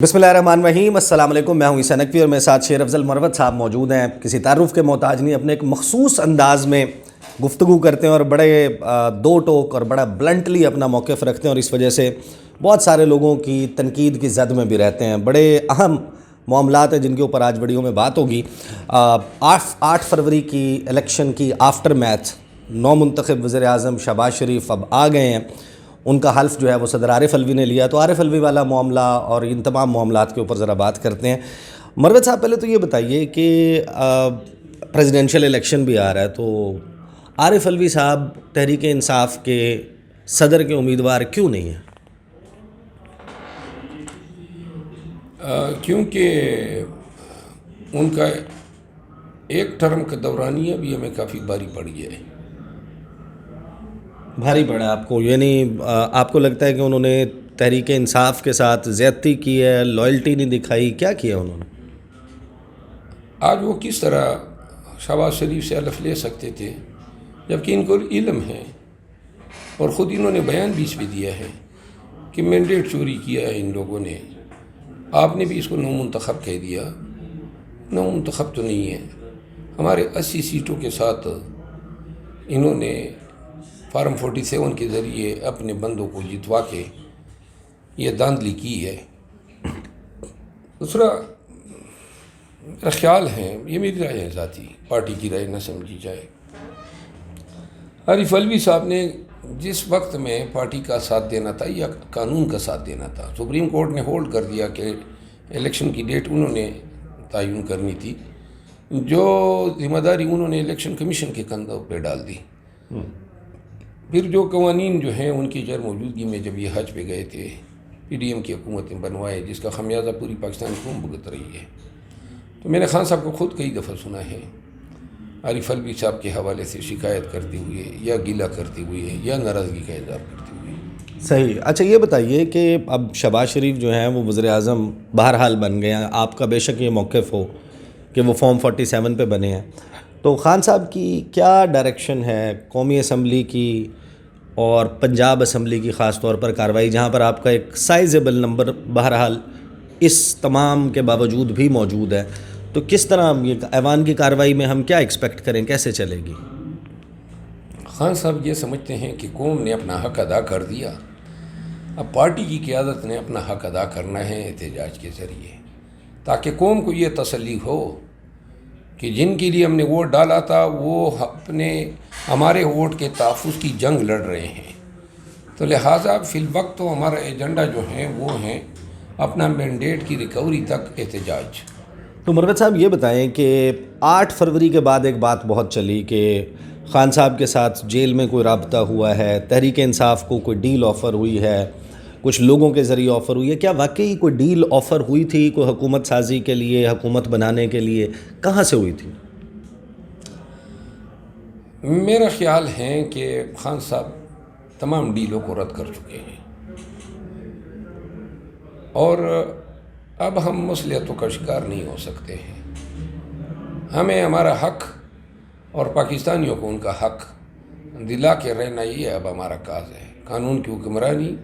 بسم اللہ الرحمن الرحیم، السلام علیکم۔ میں ہوں عیسیٰ نقوی اور میرے ساتھ شیر افضل مروت صاحب موجود ہیں۔ کسی تعارف کے محتاج نہیں، اپنے ایک مخصوص انداز میں گفتگو کرتے ہیں اور بڑے دو ٹوک اور بڑا بلنٹلی اپنا موقف رکھتے ہیں، اور اس وجہ سے بہت سارے لوگوں کی تنقید کی زد میں بھی رہتے ہیں۔ بڑے اہم معاملات ہیں جن کے اوپر آج ویڈیو میں بات ہوگی۔ 8 فروری کی الیکشن کی آفٹر میتھ نو منتخب وزیر اعظم شہباز شریف اب آ گئے ہیں۔ ان کا حلف جو ہے وہ صدر عارف الوی نے لیا، تو عارف الوی والا معاملہ اور ان تمام معاملات کے اوپر ذرا بات کرتے ہیں۔ مروت صاحب، پہلے تو یہ بتائیے کہ پریزیڈنشل الیکشن بھی آ رہا ہے، تو عارف الوی صاحب تحریک انصاف کے صدر کے امیدوار کیوں نہیں ہیں؟ کیونکہ ان کا ایک ٹرم کا دورانیہ بھی ہمیں کافی بھاری پڑ گیا ہے۔ بھاری پڑا آپ کو؟ یعنی آپ کو لگتا ہے کہ انہوں نے تحریک انصاف کے ساتھ زیادتی کی ہے، لائلٹی نہیں دکھائی، کیا کیا انہوں نے؟ آج وہ کس طرح شہباز شریف سے حلف لے سکتے تھے جبکہ ان کو علم ہے، اور خود انہوں نے بیان بھی اس پہ دیا ہے کہ مینڈیٹ چوری کیا ہے ان لوگوں نے۔ آپ نے بھی اس کو نو منتخب کہہ دیا۔ نو منتخب تو نہیں ہے، ہمارے 80 سیٹوں کے ساتھ انہوں نے فارم 47 کے ذریعے اپنے بندوں کو جتوا کے یہ دھاندلی کی ہے۔ دوسرا میرا خیال ہے، یہ میری رائے ہے ذاتی، پارٹی کی رائے نہ سمجھی جائے، عارف الوی صاحب نے جس وقت میں پارٹی کا ساتھ دینا تھا یا قانون کا ساتھ دینا تھا، سپریم کورٹ نے ہولڈ کر دیا کہ الیکشن کی ڈیٹ انہوں نے تعین کرنی تھی، جو ذمہ داری انہوں نے الیکشن کمیشن کے کندھوں پہ ڈال دی۔ پھر جو قوانین جو ہیں ان کی غیر موجودگی میں جب یہ حج پہ گئے تھے، پی ڈی ایم کی حکومت نے بنوائے، جس کا خمیازہ پوری پاکستان قوم بھگت رہی ہے۔ تو میں نے خان صاحب کو خود کئی دفعہ سنا ہے عارف الوی صاحب کے حوالے سے شکایت کرتے ہوئے یا گیلہ کرتے ہوئے یا ناراضگی کا اظہار کرتے ہوئے۔ صحیح۔ اچھا یہ بتائیے کہ اب شہباز شریف جو ہیں وہ وزیر اعظم بہرحال بن گئے ہیں، آپ کا بے شک یہ موقف ہو کہ وہ فارم 47 پہ بنے ہیں، تو خان صاحب کی کیا ڈائریکشن ہے قومی اسمبلی کی اور پنجاب اسمبلی کی خاص طور پر کارروائی، جہاں پر آپ کا ایک سائزیبل نمبر بہرحال اس تمام کے باوجود بھی موجود ہے، تو کس طرح یہ ایوان کی کارروائی میں ہم کیا ایکسپیکٹ کریں، کیسے چلے گی؟ خان صاحب یہ سمجھتے ہیں کہ قوم نے اپنا حق ادا کر دیا، اب پارٹی کی قیادت نے اپنا حق ادا کرنا ہے احتجاج کے ذریعے، تاکہ قوم کو یہ تسلی ہو کہ جن کے لیے ہم نے ووٹ ڈالا تھا وہ ہمارے ووٹ کے تحفظ کی جنگ لڑ رہے ہیں۔ تو لہٰذا فی الوقت تو ہمارا ایجنڈا جو ہے وہ ہے اپنا مینڈیٹ کی ریکوری تک احتجاج۔ تو مروت صاحب یہ بتائیں کہ 8 فروری کے بعد ایک بات بہت چلی کہ خان صاحب کے ساتھ جیل میں کوئی رابطہ ہوا ہے، تحریک انصاف کو کوئی ڈیل آفر ہوئی ہے، کچھ لوگوں کے ذریعے آفر ہوئی ہے، کیا واقعی کوئی ڈیل آفر ہوئی تھی کوئی حکومت سازی کے لیے، حکومت بنانے کے لیے؟ کہاں سے ہوئی تھی؟ میرا خیال ہے کہ خان صاحب تمام ڈیلوں کو رد کر چکے ہیں، اور اب ہم مصلحتوں کا شکار نہیں ہو سکتے ہیں۔ ہمیں ہمارا حق اور پاکستانیوں کو ان کا حق دلا کے رہنا، یہ اب ہمارا کاز ہے۔ قانون کی حکمرانی،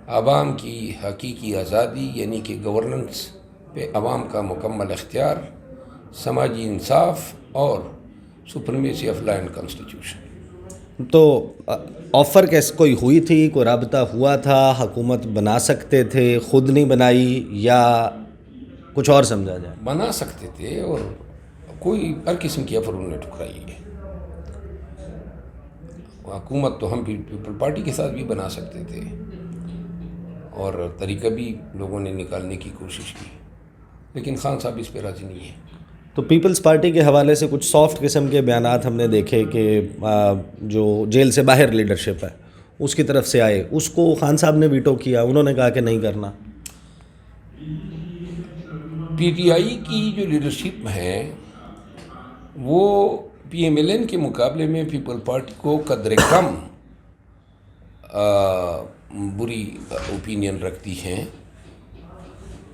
عوام کی حقیقی آزادی یعنی کہ گورننس پہ عوام کا مکمل اختیار، سماجی انصاف اور supremacy of law and constitution. تو آفر کیسے کوئی ہوئی تھی، کوئی رابطہ ہوا تھا، حکومت بنا سکتے تھے، خود نہیں بنائی یا کچھ اور سمجھا جائے؟ بنا سکتے تھے، اور کوئی ہر قسم کی آفر انہوں نے ٹھکرائی ہے۔ حکومت تو ہم پیپل پارٹی کے ساتھ بھی بنا سکتے تھے، اور طریقہ بھی لوگوں نے نکالنے کی کوشش کی، لیکن خان صاحب اس پہ راضی نہیں ہے۔ تو پیپلز پارٹی کے حوالے سے کچھ سافٹ قسم کے بیانات ہم نے دیکھے کہ جو جیل سے باہر لیڈرشپ ہے اس کی طرف سے آئے، اس کو خان صاحب نے ویٹو کیا، انہوں نے کہا کہ نہیں کرنا۔ پی ٹی آئی کی جو لیڈرشپ ہے وہ پی ایم ایل این کے مقابلے میں پیپل پارٹی کو قدر کم بری اوپینین رکھتی ہیں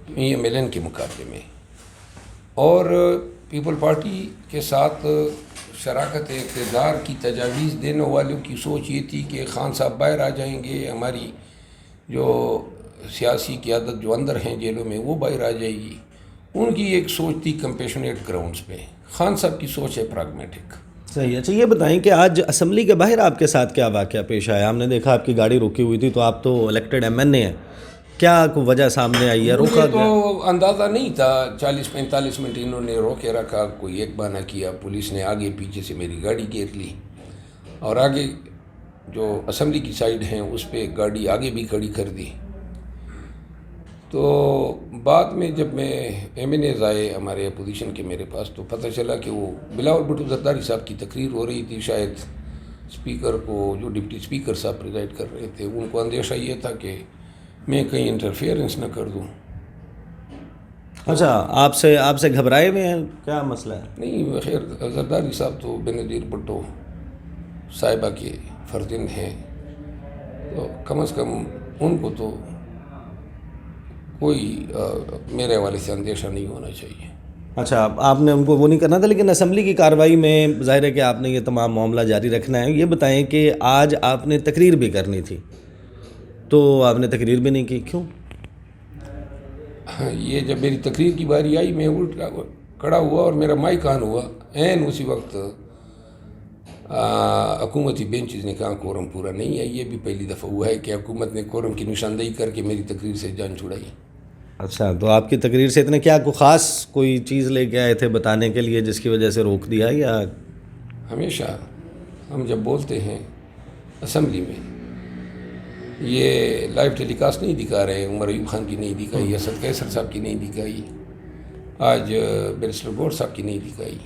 پی ایم ایل این کے مقابلے میں، اور پیپل پارٹی کے ساتھ شراکت اقتدار کی تجاویز دینے والوں کی سوچ یہ تھی کہ خان صاحب باہر آ جائیں گے، ہماری جو سیاسی قیادت جو اندر ہیں جیلوں میں وہ باہر آ جائے گی. ان کی ایک سوچ تھی کمپیشنیٹ گراؤنڈز پہ. خان صاحب کی سوچ ہے پراگمیٹک. صحیح ہے. اچھا یہ بتائیں کہ آج اسمبلی کے باہر آپ کے ساتھ کیا واقعہ پیش آیا؟ ہم نے دیکھا آپ کی گاڑی رکی ہوئی تھی، تو آپ تو الیکٹڈ ایم این اے ہیں، کیا کوئی وجہ سامنے آئی ہے؟ روکا مجھے تو اندازہ نہیں تھا. 40-45 منٹ انہوں نے روکے رکھا، کوئی ایک بہانہ کیا، پولیس نے آگے پیچھے سے میری گاڑی گھیر لی اور آگے جو اسمبلی کی سائڈ ہیں اس پہ گاڑی آگے بھی کھڑی کر دی. تو بعد میں جب میں ایم این ایز آئے ہمارے اپوزیشن کے میرے پاس، تو پتہ چلا کہ وہ بلاول بھٹو زرداری صاحب کی تقریر ہو رہی تھی. شاید اسپیکر کو، جو ڈپٹی اسپیکر صاحب پریزائڈ کر رہے تھے، ان کو اندیشہ یہ تھا کہ میں کہیں انٹرفیئرنس نہ کر دوں. اچھا آپ سے گھبرائے ہوئے ہیں؟ کیا مسئلہ ہے؟ نہیں، خیر زرداری صاحب تو بینظیر بھٹو صاحبہ کے فرزند ہیں، تو کم از کم ان کو تو کوئی میرے حوالے سے اندیشہ نہیں ہونا چاہیے. اچھا آپ نے ان کو وہ نہیں کرنا تھا، لیکن اسمبلی کی کارروائی میں ظاہر ہے کہ آپ نے یہ تمام معاملہ جاری رکھنا ہے. یہ بتائیں کہ آج آپ نے تقریر بھی کرنی تھی، تو آپ نے تقریر بھی نہیں کی، کیوں؟ یہ جب میری تقریر کی باری آئی، میں الٹا کھڑا ہوا اور میرا مائک آن ہوا. اسی وقت حکومتی بینچز نے کہا کورم پورا نہیں ہے. یہ بھی پہلی دفعہ ہوا ہے کہ حکومت نے کورم کی نشاندہی کر کے میری تقریر سے جان چھڑائی. اچھا تو آپ کی تقریر سے اتنے کیا کوئی خاص کوئی چیز لے کے آئے تھے بتانے کے لیے جس کی وجہ سے روک دیا، یا ہمیشہ ہم جب بولتے ہیں اسمبلی میں، یہ لائیو ٹیلی کاسٹ نہیں دکھا رہے. عمر ایوب خان کی نہیں دکھائی، اسد قیصر صاحب کی نہیں دکھائی، آج بیرسٹر گور صاحب کی نہیں دکھائی.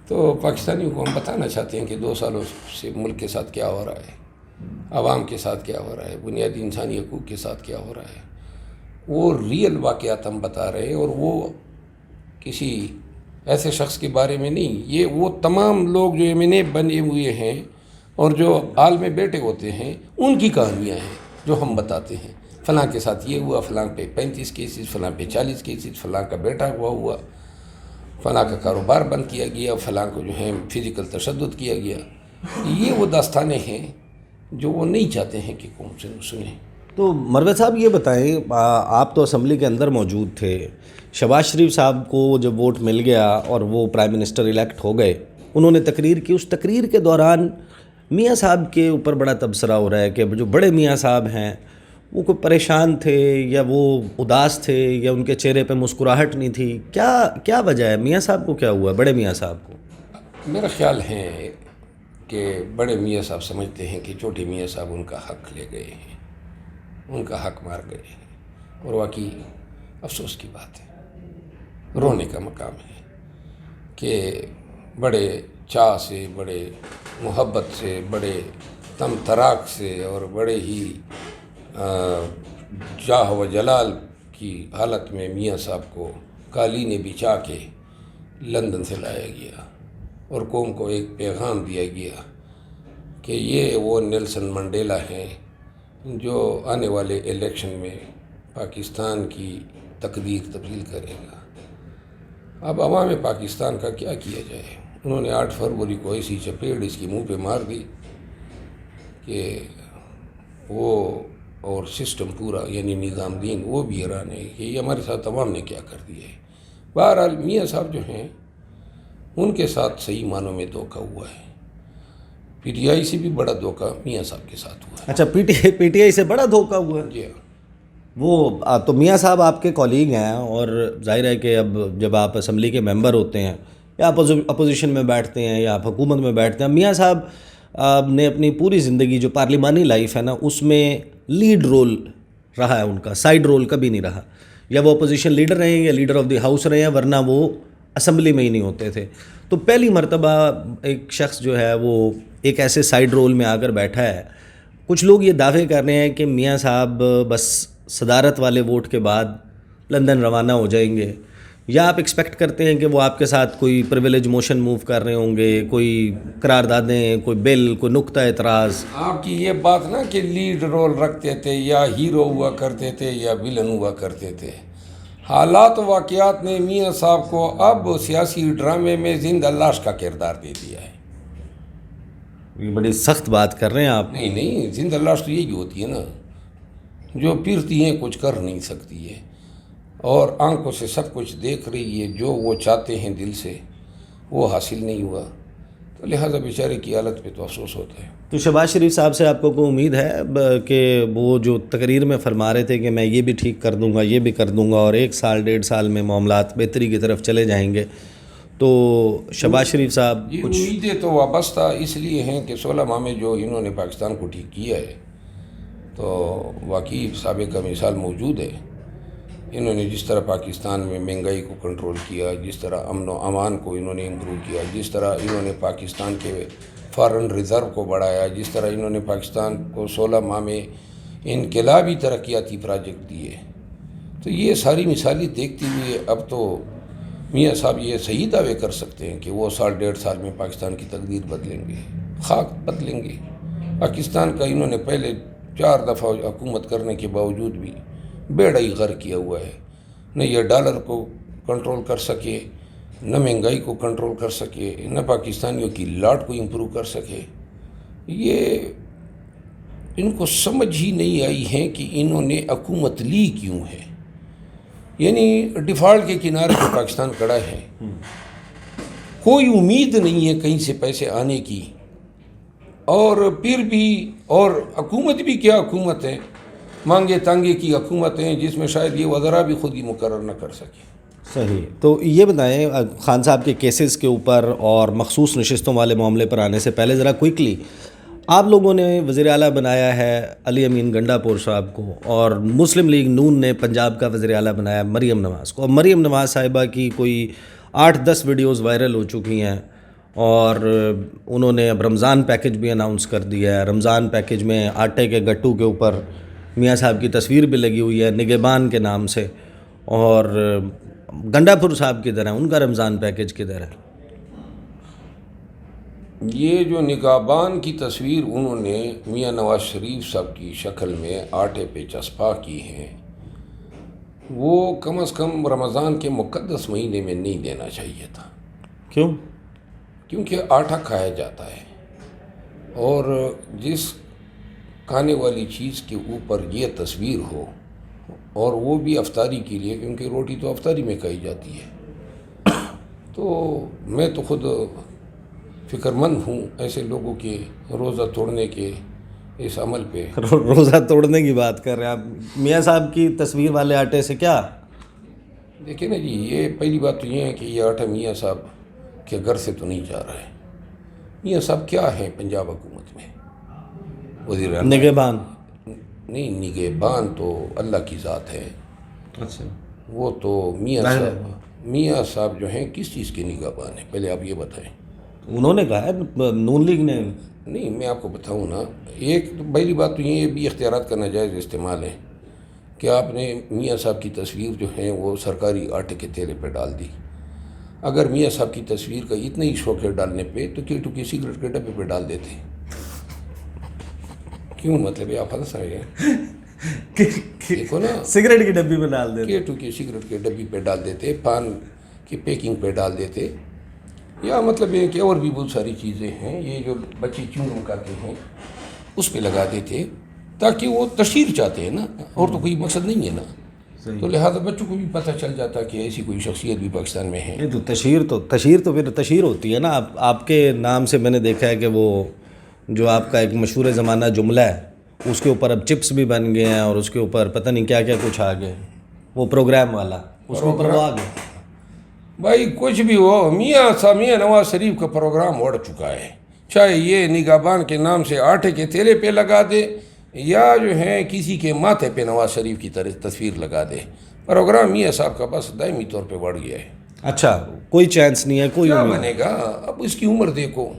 تو پاکستانیوں کو ہم بتانا چاہتے ہیں کہ 2 سالوں سے ملک کے ساتھ کیا ہو رہا ہے، عوام کے ساتھ کیا ہو رہا ہے، بنیادی انسانی حقوق کے ساتھ کیا ہو رہا ہے. وہ ریئل واقعات ہم بتا رہے ہیں، اور وہ کسی ایسے شخص کے بارے میں نہیں. یہ وہ تمام لوگ جو ایم این اے بنے ہوئے ہیں اور جو حال میں بیٹھے ہوتے ہیں، ان کی کہانیاں ہیں جو ہم بتاتے ہیں. فلاں کے ساتھ یہ ہوا، فلاں پہ 35 کیسز، فلاں پہ 40 کیسز، فلاں کا بیٹا ہوا، فلاں کا کاروبار بند کیا گیا، فلاں کو جو ہے فزیکل تشدد کیا گیا. یہ وہ داستانیں ہیں جو وہ نہیں چاہتے ہیں کہ قوم سے سنیں. تو مروت صاحب یہ بتائیں، آپ تو اسمبلی کے اندر موجود تھے. شہباز شریف صاحب کو جب ووٹ مل گیا اور وہ پرائم منسٹر الیکٹ ہو گئے، انہوں نے تقریر کی. اس تقریر کے دوران میاں صاحب کے اوپر بڑا تبصرہ ہو رہا ہے کہ جو بڑے میاں صاحب ہیں وہ کوئی پریشان تھے، یا وہ اداس تھے، یا ان کے چہرے پہ مسکراہٹ نہیں تھی. کیا وجہ ہے؟ میاں صاحب کو کیا ہوا، بڑے میاں صاحب کو؟ میرا خیال ہے کہ بڑے میاں صاحب سمجھتے ہیں کہ چھوٹے میاں صاحب ان کا حق لے گئے ہیں، ان کا حق مار گئے ہیں. اور واقعی افسوس کی بات ہے، رونے کا مقام ہے کہ بڑے چاہ سے، بڑے محبت سے، بڑے تم تراک سے اور بڑے ہی جاہ و جلال کی حالت میں میاں صاحب کو قالینیں بچھا کے لندن سے لایا گیا اور قوم کو ایک پیغام دیا گیا کہ یہ وہ نیلسن منڈیلا ہیں جو آنے والے الیکشن میں پاکستان کی تقدیر تبدیل کرے گا. اب عوام پاکستان کا کیا کیا جائے؟ انہوں نے 8 فروری کو ایسی چپیڑ اس کی منہ پہ مار دی کہ وہ اور سسٹم پورا، یعنی نظام دین، وہ بھی حیران ہے کہ یہ ہمارے ساتھ عوام نے کیا کر دیا ہے. بہرحال میاں صاحب جو ہیں ان کے ساتھ صحیح معنوں میں دھوکہ ہوا ہے. پی ٹی آئی سے بھی بڑا دھوکہ میاں صاحب کے ساتھ ہوا ہے. اچھا پی ٹی آئی سے بڑا دھوکہ ہوا ہے؟ جی ہاں. وہ تو میاں صاحب آپ کے کولیگ ہیں، اور ظاہر ہے کہ اب جب آپ اسمبلی کے ممبر ہوتے ہیں یا اپوزیشن میں بیٹھتے ہیں یا آپ حکومت میں بیٹھتے ہیں، میاں صاحب نے اپنی پوری زندگی جو پارلیمانی لائف ہے نا، اس میں لیڈ رول رہا ہے ان کا، سائیڈ رول کبھی نہیں رہا. یا وہ اپوزیشن لیڈر رہے ہیں یا لیڈر آف دی ہاؤس رہے ہیں، ورنہ وہ اسمبلی میں ہی نہیں ہوتے تھے. تو پہلی مرتبہ ایک شخص جو ہے وہ ایک ایسے سائیڈ رول میں آ کر بیٹھا ہے. کچھ لوگ یہ دعوے کر رہے ہیں کہ میاں صاحب بس صدارت والے ووٹ کے بعد لندن روانہ ہو جائیں گے، یا آپ ایکسپیکٹ کرتے ہیں کہ وہ آپ کے ساتھ کوئی پریویلیج موشن موو کر رہے ہوں گے، کوئی قراردادیں، کوئی بل، کوئی نقطہ اعتراض؟ آپ کی یہ بات نا کہ لیڈ رول رکھتے تھے یا ہیرو ہوا کرتے تھے یا ویلن ہوا کرتے تھے، حالات و واقعات نے میاں صاحب کو اب سیاسی ڈرامے میں زندہ لاش کا کردار دے دیا ہے. یہ بڑی سخت بات کر رہے ہیں آپ. نہیں، زندہ لاش تو یہی ہوتی ہے نا. جو پھرتی ہیں کچھ کر نہیں سکتی ہے اور آنکھوں سے سب کچھ دیکھ رہی ہے، جو وہ چاہتے ہیں دل سے وہ حاصل نہیں ہوا، تو لہٰذا بیچارے کی حالت پہ تو افسوس ہوتا ہے۔ تو شہباز شریف صاحب سے آپ کو کوئی امید ہے کہ وہ جو تقریر میں فرما رہے تھے کہ میں یہ بھی ٹھیک کر دوں گا، یہ بھی کر دوں گا، اور 1 سال 1.5 سال میں معاملات بہتری کی طرف چلے جائیں گے، تو شہباز شریف صاحب یہ کچھ امیدیں تو وابستہ اس لیے ہیں کہ 16 ماہ میں جو انہوں نے پاکستان کو ٹھیک کیا ہے تو واقعی سابقہ مثال موجود ہے۔ انہوں نے جس طرح پاکستان میں مہنگائی کو کنٹرول کیا، جس طرح امن و امان کو انہوں نے امپروو کیا، جس طرح انہوں نے پاکستان کے فارن ریزرو کو بڑھایا، جس طرح انہوں نے پاکستان کو 16 ماہ میں انقلابی ترقیاتی پروجیکٹ دیے، تو یہ ساری مثالیں دیکھتے ہوئے اب تو میاں صاحب یہ صحیح دعوے کر سکتے ہیں کہ وہ 1.5 سال میں پاکستان کی تقدیر بدلیں گے، خاک بدلیں گے۔ پاکستان کا انہوں نے پہلے 4 دفعہ حکومت کرنے کے باوجود بھی بیڑا ہی غرق کیا ہوا ہے، نہ یہ ڈالر کو کنٹرول کر سکے، نہ مہنگائی کو کنٹرول کر سکے، نہ پاکستانیوں کی لاٹ کو امپروو کر سکے۔ یہ ان کو سمجھ ہی نہیں آئی ہے کہ انہوں نے حکومت لی کیوں ہے، یعنی ڈیفالٹ کے کنارے پہ پاکستان کھڑا ہے، کوئی امید نہیں ہے کہیں سے پیسے آنے کی، اور پھر بھی اور حکومت بھی کیا حکومت ہے، مانگے تانگے کی حکومت ہیں جس میں شاید یہ وزراء بھی خود ہی مقرر نہ کر سکے۔ صحیح۔ تو یہ بتائیں خان صاحب کے کیسز کے اوپر اور مخصوص نشستوں والے معاملے پر آنے سے پہلے ذرا کوئکلی، آپ لوگوں نے وزیر اعلیٰ بنایا ہے علی امین گنڈا پور صاحب کو، اور مسلم لیگ نون نے پنجاب کا وزیر اعلیٰ بنایا مریم نواز کو، اور مریم نواز صاحبہ کی کوئی 8-10 ویڈیوز وائرل ہو چکی ہیں، اور انہوں نے اب رمضان پیکج بھی اناؤنس کر دیا ہے۔ رمضان پیکج میں آٹے کے گٹو کے اوپر میاں صاحب کی تصویر بھی لگی ہوئی ہے نگہبان کے نام سے، اور گنڈا پور صاحب کدھر ہیں، ان کا رمضان پیکج کدھر ہے؟ یہ جو نگہبان کی تصویر انہوں نے میاں نواز شریف صاحب کی شکل میں آٹے پہ چسپاں کی ہے، وہ کم از کم رمضان کے مقدس مہینے میں نہیں دینا چاہیے تھا۔ کیوں؟ کیونکہ آٹا کھایا جاتا ہے، اور جس کھانے والی چیز کے اوپر یہ تصویر ہو، اور وہ بھی افطاری کے لیے، کیونکہ روٹی تو افطاری میں کھائی جاتی ہے، تو میں تو خود فکر مند ہوں ایسے لوگوں کے روزہ توڑنے کے اس عمل پہ۔ روزہ توڑنے کی بات کر رہے ہیں آپ، میاں صاحب کی تصویر والے آٹے سے کیا؟ دیکھیں نا جی، یہ پہلی بات تو یہ ہے کہ یہ آٹا میاں صاحب کے گھر سے تو نہیں جا رہا ہے۔ میاں صاحب کیا ہیں پنجاب حکومت میں؟ وزیر اعلیٰ نگہبان؟ نہیں، نگہبان تو اللہ کی ذات ہے۔ اچھا، وہ تو میاں صاحب جو ہیں کس چیز کے نگہبان ہیں، پہلے آپ یہ بتائیں۔ انہوں نے کہا ہے نون لیگ نے۔ نہیں، میں آپ کو بتاؤں نا، ایک تو پہلی بات تو یہ بھی اختیارات کا ناجائز استعمال ہے کہ آپ نے میاں صاحب کی تصویر جو ہے وہ سرکاری آٹے کے تیلے پہ ڈال دی۔ اگر میاں صاحب کی تصویر کا اتنا ہی شوق ہے ڈالنے پہ تو کیٹو کے سگریٹ کے ڈبے پہ ڈال دیتے۔ کیوں؟ مطلب یہ آپ ہنس رہے ہیں؟ دیکھو نا، سگریٹ کی ڈبی میں ڈال دیتے، کیٹو کے سگریٹ کے ڈبی پہ ڈال دیتے، پان کی پیکنگ پہ ڈال دیتے، یا مطلب یہ کہ اور بھی بہت ساری چیزیں ہیں، یہ جو بچے چیونگم کھاتے ہیں اس پہ لگا دیتے، تاکہ وہ تشہیر چاہتے ہیں نا، اور تو کوئی مقصد نہیں ہے نا، تو لہٰذا بچوں کو بھی پتہ چل جاتا کہ ایسی کوئی شخصیت بھی پاکستان میں ہے۔ تو تشہیر تو پھر تشہیر ہوتی ہے نا۔ آپ کے نام سے میں نے دیکھا ہے کہ وہ جو آپ کا ایک مشہور زمانہ جملہ ہے اس کے اوپر اب چپس بھی بن گئے ہیں، اور اس کے اوپر پتہ نہیں کیا کیا کچھ آ گئے، وہ پروگرام والا اس کے اوپر وہ آ گئے۔ بھائی کچھ بھی ہو، میاں نواز شریف کا پروگرام اڑ چکا ہے، چاہے یہ نگہبان کے نام سے آٹے کے تیلے پہ لگا دے، یا جو ہے کسی کے ماتھے پہ نواز شریف کی تصویر لگا دے، پروگرام میاں صاحب کا بس دائمی طور پہ بڑھ گیا ہے۔ اچھا، کوئی چانس نہیں ہے، کوئی کیا امید؟ بنے گا؟ اب اس کی عمر دیکھو،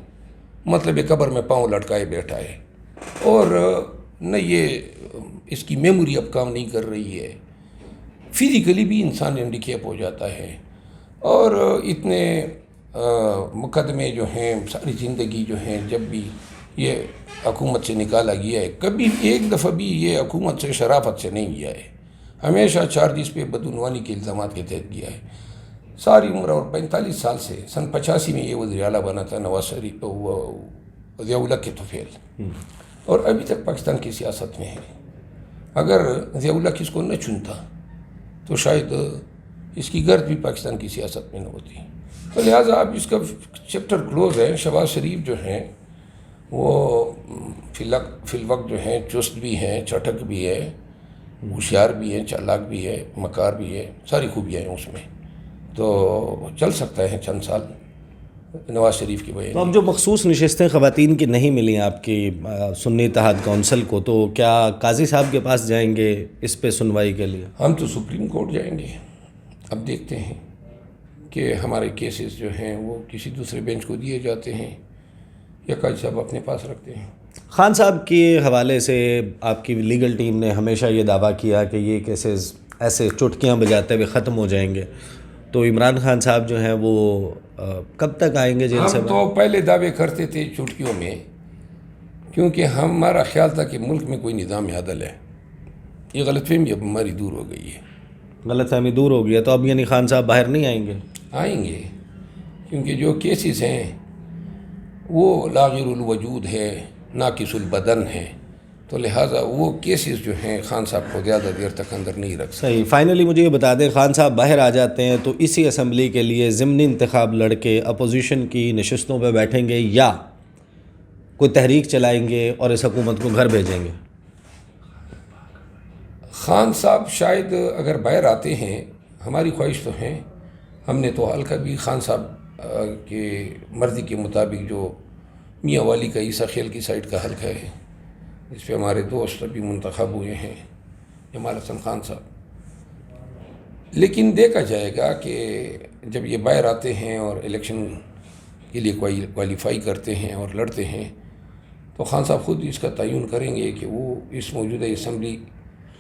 مطلب یہ قبر میں پاؤں لٹکائے بیٹھا ہے، اور نہ یہ اس کی میموری اب کام نہیں کر رہی ہے، فزیکلی بھی انسان ہینڈیکیپ ہو جاتا ہے، اور اتنے مقدمے جو ہیں ساری زندگی جو ہیں جب بھی یہ حکومت سے نکالا گیا ہے، کبھی ایک دفعہ بھی یہ حکومت سے شرافت سے نہیں گیا ہے، ہمیشہ چارجز پہ بدعنوانی کے الزامات کے تحت گیا ہے ساری عمر، اور 45 سال سے سن 85 میں یہ وزیر اعلیٰ بنا تھا نواز شریف، ضیاء الحق کے طفیل، اور ابھی تک پاکستان کی سیاست میں ہے۔ اگر ضیاء اللہ کس کو نہ چنتا تو شاید اس کی گرد بھی پاکستان کی سیاست میں نہ ہوتی. تو لہٰذا اب اس کا چیپٹر کلوز ہے. شہباز شریف جو ہیں وہ فی الوقت جو ہیں چست بھی ہیں، چٹک بھی ہے، ہوشیار بھی ہیں، چالاک بھی ہے، مکار بھی ہے، ساری خوبیاں ہیں اس میں. تو چل سکتا ہے چند سال نواز شریف کی وجہ. تو اب جو مخصوص نشستیں خواتین کی نہیں ملیں آپ کی سنی اتحاد کونسل کو، تو کیا قاضی صاحب کے پاس جائیں گے اس پہ سنوائی کے لیے؟ ہم تو سپریم کورٹ جائیں گے. اب دیکھتے ہیں کہ ہمارے کیسز جو ہیں وہ کسی دوسرے بینچ کو دیے جاتے ہیں یا قاضی صاحب اپنے پاس رکھتے ہیں. خان صاحب کے حوالے سے آپ کی لیگل ٹیم نے ہمیشہ یہ دعویٰ کیا کہ یہ کیسز ایسے چٹکیاں بجاتے ہوئے ختم ہو جائیں گے، تو عمران خان صاحب جو ہیں وہ کب تک آئیں گے جیل سے؟ ہم تو پہلے دعوے کرتے تھے چٹکیوں میں، کیونکہ ہمارا خیال تھا کہ ملک میں کوئی نظام عدل ہے. یہ غلط فہمی اب ہماری دور ہو گئی ہے. غلط فہمی دور ہو گئی ہے، تو اب یعنی خان صاحب باہر نہیں آئیں گے؟ آئیں گے، کیونکہ جو کیسز ہیں وہ لاغر الوجود ہے، ناقص البدن ہے، تو لہٰذا وہ کیسز جو ہیں خان صاحب کو زیادہ دیر تک اندر نہیں رکھ سکتے. صحیح. فائنلی مجھے یہ بتا دیں، خان صاحب باہر آ جاتے ہیں تو اسی اسمبلی کے لیے ضمنی انتخاب لڑ کے اپوزیشن کی نشستوں پہ بیٹھیں گے یا کوئی تحریک چلائیں گے اور اس حکومت کو گھر بھیجیں گے؟ خان صاحب شاید اگر باہر آتے ہیں، ہماری خواہش تو ہیں، ہم نے تو حلقہ بھی خان صاحب کے مرضی کے مطابق جو میاں والی کا عیسیٰ خیل کی سائڈ کا حلقہ ہے، اس پہ ہمارے دوست ابھی منتخب ہوئے ہیں، جمال حسن خان صاحب. لیکن دیکھا جائے گا کہ جب یہ باہر آتے ہیں اور الیکشن کے لیے کوالیفائی کرتے ہیں اور لڑتے ہیں تو خان صاحب خود اس کا تعین کریں گے کہ وہ اس موجودہ اسمبلی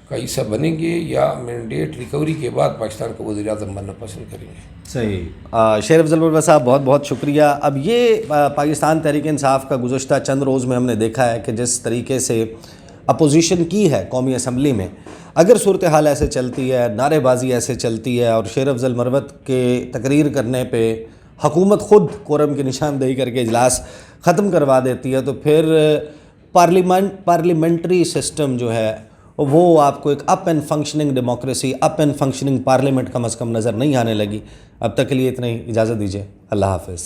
کا حصہ بنیں گے یا مینڈیٹ ریکوری کے بعد پاکستان کا وزیر اعظم بننا پسند کریں گے. صحیح. شیر افضل مروت صاحب بہت بہت شکریہ. اب یہ پاکستان تحریک انصاف کا گزشتہ چند روز میں ہم نے دیکھا ہے کہ جس طریقے سے اپوزیشن کی ہے قومی اسمبلی میں، اگر صورتحال ایسے چلتی ہے، نعرے بازی ایسے چلتی ہے اور شیر افضل مروت کے تقریر کرنے پہ حکومت خود کورم کی نشاندہی کر کے اجلاس ختم کروا دیتی ہے، تو پھر پارلیمنٹری سسٹم جو ہے وہ آپ کو ایک up and functioning democracy, up and functioning parliament کم از کم نظر نہیں آنے لگی. اب تک کے لیے اتنا ہی، اجازت دیجیے. اللہ حافظ.